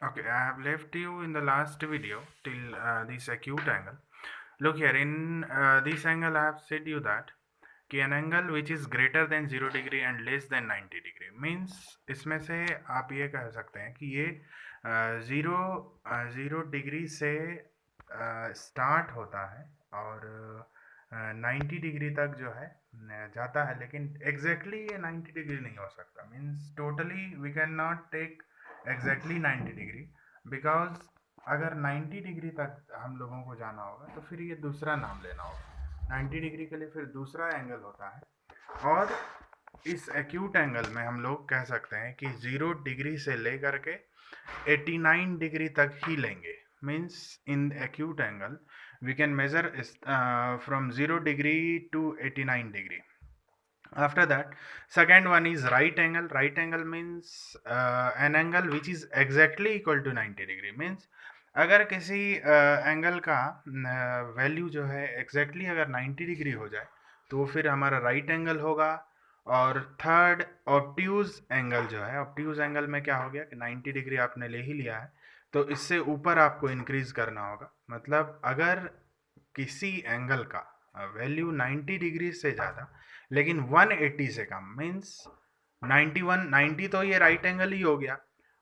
Okay, I have left you in the last video till this acute angle. Look here, in this angle I have said you that कि an angle which is greater than 0 degree and less than 90 degree means इसमें से आप ये कह सकते हैं कि ये ज़ीरो ज़ीरो डिग्री से स्टार्ट होता है और 90 डिग्री तक जो है जाता है, लेकिन एग्जैक्टली ये 90 डिग्री नहीं हो सकता। Means totally we can not take exactly 90 degree, because अगर 90 डिग्री तक हम लोगों को जाना होगा तो फिर ये दूसरा नाम लेना होगा। 90 डिग्री के लिए फिर दूसरा एंगल होता है, और इस एक्यूट एंगल में हम लोग कह सकते हैं कि 0 डिग्री से लेकर के 89 डिग्री तक ही लेंगे। Means in acute angle we can measure from 0 degree to 89 degree. After that, second one is right angle. Right angle means an angle which is exactly equal to 90 degree. Means अगर किसी angle का value जो है exactly अगर 90 degree हो जाए तो वो फिर हमारा राइट एंगल होगा। और थर्ड, ऑब्ट्यूज एंगल जो है, ऑब्ट्यूज एंगल में क्या हो गया कि 90 डिग्री आपने ले ही लिया है तो इससे ऊपर आपको इंक्रीज करना होगा। मतलब अगर किसी एंगल का वैल्यू 90 डिग्री से ज़्यादा लेकिन 180 से कम, मीन्स 91, 90 तो ये राइट एंगल ही हो गया,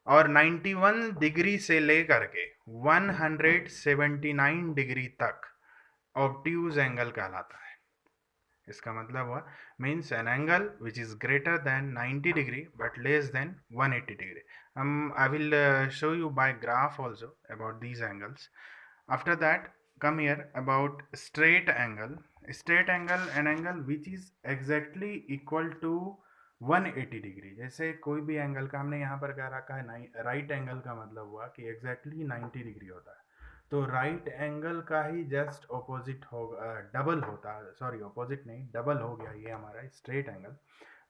और 91 डिग्री से लेकर के 179 डिग्री तक ऑब्ट्यूज एंगल कहलाता है। इसका मतलब हुआ means an angle which is greater than 90 degree but less than 180 degree. I will show you by graph also about these angles. After that come here about straight angle. Straight angle an angle which is exactly equal to 180 degree. जैसे कोई भी angle का हमने यहाँ पर कह रखा है राइट एंगल का मतलब हुआ कि एग्जैक्टली 90 डिग्री होता है, तो राइट एंगल का ही जस्ट ऑपोजिट होगा, डबल होता है, सॉरी ऑपोजिट नहीं डबल हो गया ये हमारा स्ट्रेट एंगल।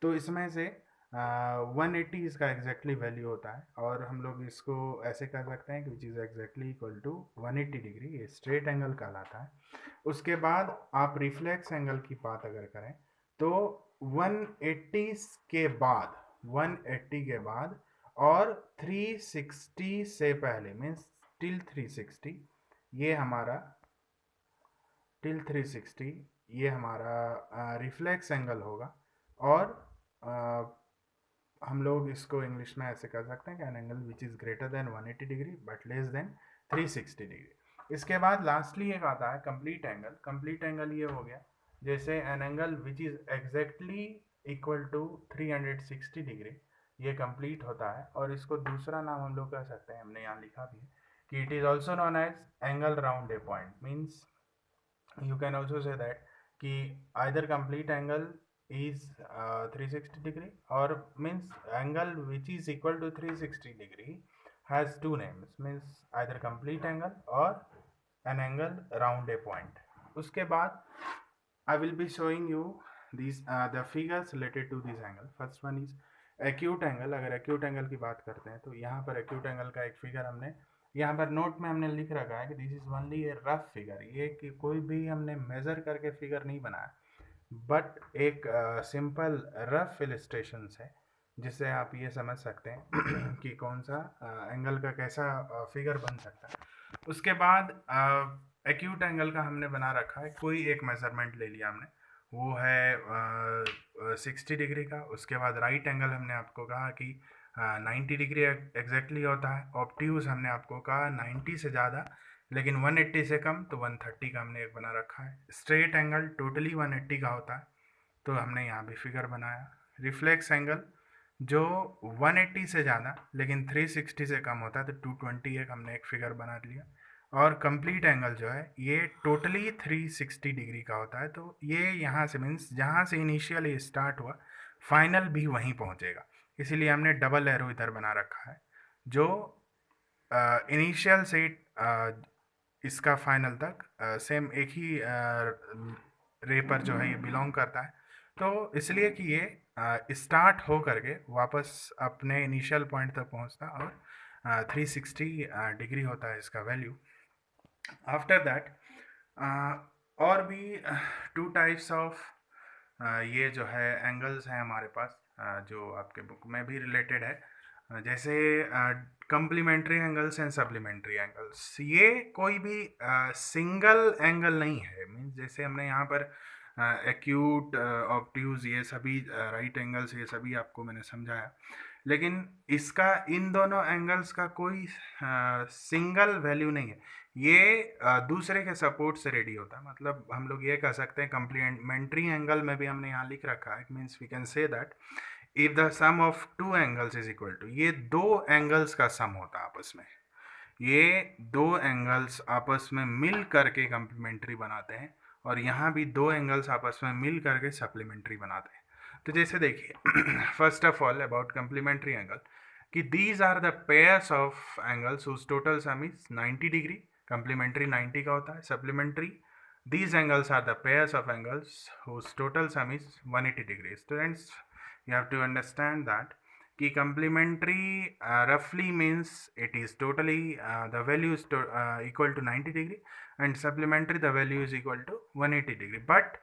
तो इसमें से 180 इसका एग्जैक्टली वैल्यू होता है, और हम लोग इसको ऐसे कर सकते हैं कि which is exactly equal to 180 degree, ये स्ट्रेट एंगल कहलाता है। उसके बाद आप रिफ्लेक्स एंगल की बात अगर करें तो 180 के बाद 180 के बाद और 360 से पहले मीन्स टिल 360 ये हमारा टिल 360 ये हमारा रिफ्लेक्स एंगल होगा। और हम लोग इसको इंग्लिश में ऐसे कर सकते हैं कि N angle which is greater than 180 degree but less then 360 degree. इसके बाद लास्टली एक आता है कंप्लीट एंगल। कंप्लीट एंगल ये हो गया जैसे an angle which is exactly equal to 360 degree, ये कंप्लीट होता है। और इसको दूसरा नाम हम लोग कह सकते हैं, हमने यहाँ लिखा भी है कि it is also known as angle round a point. Means you can also say that कि either complete angle is 360 degree or means angle which is equal to 360 degree has two names, means either complete angle or an angle round a point. उसके बाद I will be showing you these the figures related to this angle. First one is acute angle. अगर acute angle की बात करते हैं तो यहाँ पर acute angle का एक फिगर हमने यहाँ पर नोट में हमने लिख रखा है कि this is only A rough figure. ये कि कोई भी हमने मेजर करके फिगर नहीं बनाया, बट एक सिंपल रफ इलिस्ट्रेशन है जिससे आप ये समझ सकते हैं कि कौन सा एंगल का कैसा फिगर बन सकता है। उसके बाद एक्यूट एंगल का हमने बना रखा है, कोई एक मेजरमेंट ले लिया हमने, वो है 60 डिग्री का। उसके बाद राइट एंगल हमने आपको कहा कि 90 डिग्री एग्जैक्टली होता है। ऑब्ट्यूज हमने आपको कहा 90 से ज़्यादा लेकिन 180 से कम, तो 130 का हमने एक बना रखा है। स्ट्रेट एंगल टोटली 180 का होता है, तो हमने यहाँ भी फिगर बनाया। रिफ्लेक्स एंगल जो 180 से ज़्यादा लेकिन 360 से कम होता है, तो 220 एक हमने एक फिगर बना लिया। और कंप्लीट एंगल जो है ये टोटली 360 डिग्री का होता है, तो ये यहाँ से मीन्स जहाँ से इनिशियली स्टार्ट हुआ फाइनल भी वहीं पहुँचेगा, इसीलिए हमने डबल एरो इधर बना रखा है जो इनिशियल से इसका फाइनल तक सेम एक ही रे पर जो है ये बिलोंग करता है। तो इसलिए कि ये स्टार्ट हो करके वापस अपने इनिशियल पॉइंट तक पहुंचता, और 360 डिग्री होता है इसका वैल्यू। आफ्टर दैट और भी टू टाइप्स ऑफ ये जो है एंगल्स हैं हमारे पास, जो आपके बुक में भी रिलेटेड है। जैसे complementary angles and supplementary angles, ये कोई भी सिंगल एंगल नहीं है। मीन्स जैसे हमने यहाँ पर एक्यूट, ऑब्ट्यूज, ये सभी राइट एंगल्स, ये सभी आपको मैंने समझाया, लेकिन इसका इन दोनों एंगल्स का कोई सिंगल वैल्यू नहीं है। ये दूसरे के सपोर्ट से रेडी होता है। मतलब हम लोग ये कह सकते हैं कंप्लीमेंट्री एंगल में भी हमने यहाँ लिख रखा है, means we can say that if the sum of two angles is equal to, ये दो एंगल्स का सम होता है आपस में। ये दो एंगल्स आपस में मिल करके कंप्लीमेंट्री बनाते हैं, और यहाँ भी दो एंगल्स आपस में मिल करके सप्लीमेंट्री बनाते हैं। तो जैसे देखिए first of all about complementary angle, कि these are the pairs of angles whose total sum is 90 degree. Complementary 90 का होता है, supplementary these angles are the pairs of angles whose total sum is 180 degree. Students, you have to understand that कि complementary roughly means it is totally the value is equal to 90 degree, and supplementary the value is equal to 180 degree. But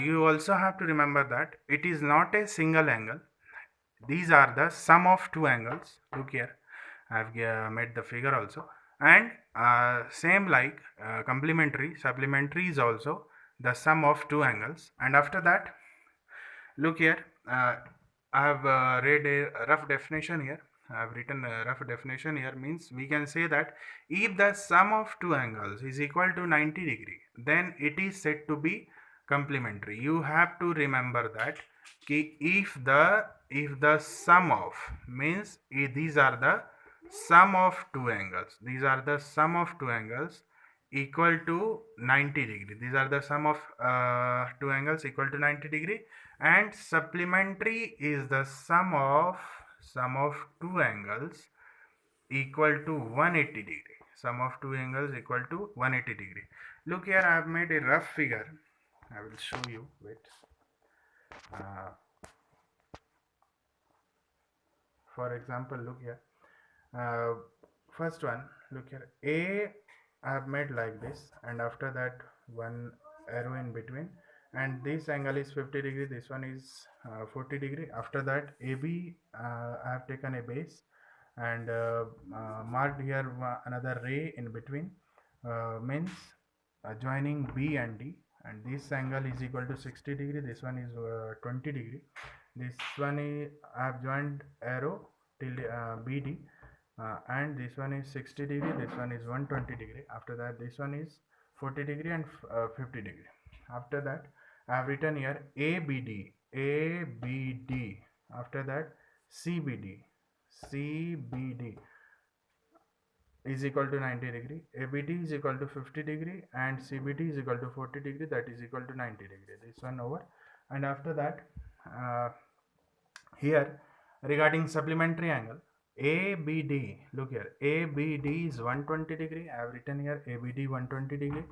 you also have to remember that it is not a single angle. These are the sum of two angles. Look here, I have made the figure also. And same like complementary, supplementary is also the sum of two angles. And after that, look here, I have read a rough definition here. I have written a rough definition here. Means we can say that if the sum of two angles is equal to 90 degree, then it is said to be complementary. You have to remember that if the sum of means these are the sum of two angles, these are the sum of two angles equal to 90 degree, these are the sum of two angles equal to 90 degree, and supplementary is the sum of two angles equal to 180 degree, sum of two angles equal to 180 degree. Look here, I have made a rough figure. I will show you. Wait. For example, look here. First one, look here. A I have made like this, and after that one arrow in between, and this angle is 50 degree, this one is 40 degree. After that AB, I have taken a base and marked here another ray in between, means joining B and D, and this angle is equal to 60 degree, this one is 20 degree. This one is, I have joined arrow till BD, and this one is 60 degree, this one is 120 degree. After that this one is 40 degree and 50 degree. After that I have written here ABD, ABD. After that CBD, CBD is equal to 90 degree, ABD is equal to 50 degree, and CBD is equal to 40 degree, that is equal to 90 degree. This one over. And after that here regarding supplementary angle ABD, look here, ABD is 120 degree. I have written here ABD 120 degree,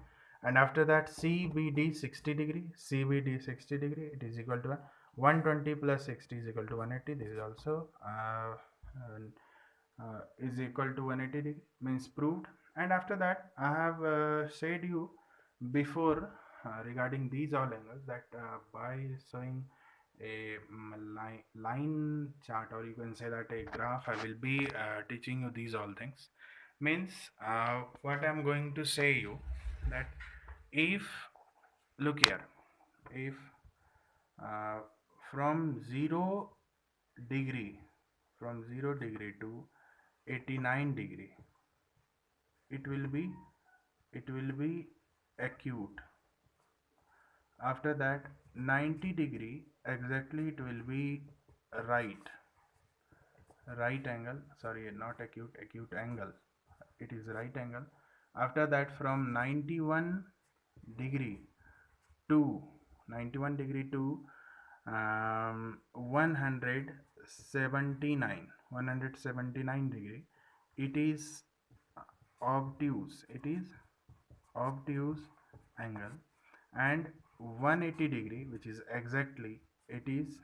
and after that CBD 60 degree, CBD 60 degree, it is equal to 120 plus 60 is equal to 180. This is also is equal to 180 degree, means proved. And after that I have said you before regarding these all angles that by showing a line chart, or you can say that a graph, I will be teaching you these all things. Means what I'm going to say you that if, look here, if from 0 degree to 89 degree, it will be acute. After that 90 degree exactly it will be right angle, sorry, not acute angle, it is right angle. After that from 91 degree to 179 degree, it is obtuse, angle. And 180 degree, which is exactly, it is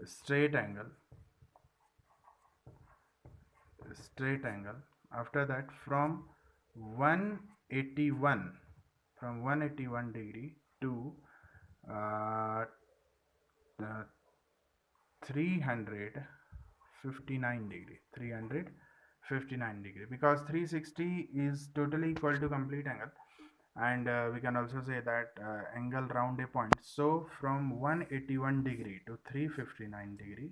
straight angle. After that from 181 degree to 300 359 degree, 359 degree, because 360 is totally equal to complete angle. And we can also say that angle round a point. So from 181 degree to 359 degree,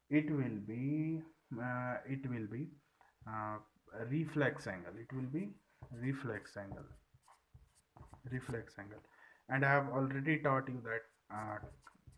it will be uh, a reflex angle. It will be reflex angle. And I have already taught you that